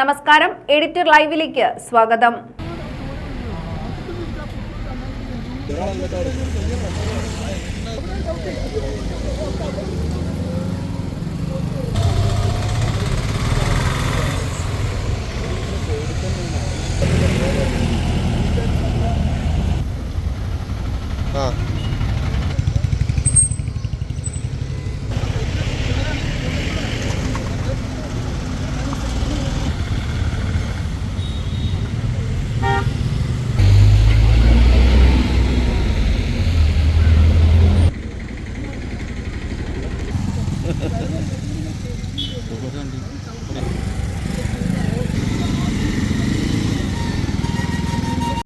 നമസ്കാരം, എഡിറ്റർ ലൈവിലേക്ക് സ്വാഗതം.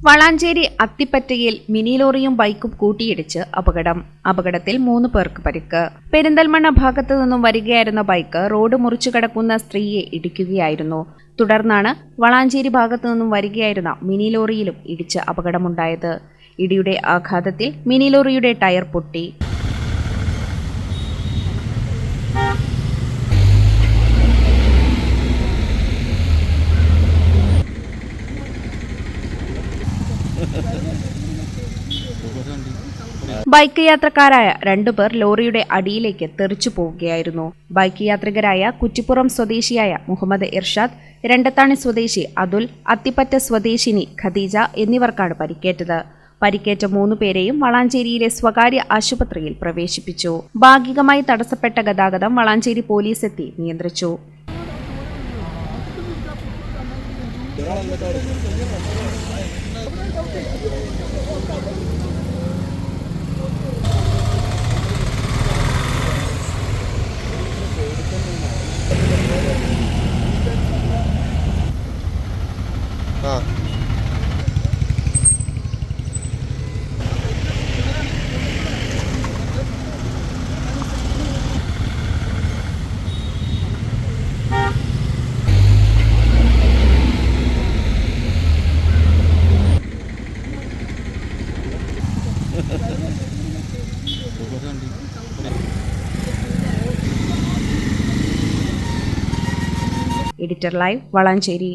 വളാഞ്ചേരി അത്തിപ്പറ്റയിൽ മിനി ലോറിയും ബൈക്കും കൂട്ടിയിടിച്ച് അപകടത്തിൽ 3 പേർക്ക് പരിക്ക്. പെരിന്തൽമണ്ണ ഭാഗത്തു നിന്നും വരികയായിരുന്ന ബൈക്ക് റോഡ് മുറിച്ചു കടക്കുന്ന സ്ത്രീയെ ഇടിക്കുകയായിരുന്നു. തുടർന്നാണ് വളാഞ്ചേരി ഭാഗത്തു നിന്നും വരികയായിരുന്ന മിനി ലോറിയിലും ഇടിച്ച് അപകടമുണ്ടായത്. ഇടിയുടെ ആഘാതത്തിൽ മിനി ലോറിയുടെ ടയർ പൊട്ടി. ബൈക്ക് യാത്രക്കാരായ 2 പേർ ലോറിയുടെ അടിയിലേക്ക് തെറിച്ചു പോവുകയായിരുന്നു. ബൈക്ക് യാത്രികരായ കുറ്റിപ്പുറം സ്വദേശിയായ മുഹമ്മദ് ഇർഷാദ്, രണ്ടത്താണി സ്വദേശി അതുൽ, അത്തിപ്പറ്റ സ്വദേശിനി ഖദീജ എന്നിവർക്കാണ് പരിക്കേറ്റത്. പരിക്കേറ്റ 3 പേരെയും വളാഞ്ചേരിയിലെ സ്വകാര്യ ആശുപത്രിയിൽ പ്രവേശിപ്പിച്ചു. ഭാഗികമായി തടസ്സപ്പെട്ട ഗതാഗതം വളാഞ്ചേരി പോലീസ് എത്തി നിയന്ത്രിച്ചു. Editor live, Valanchery.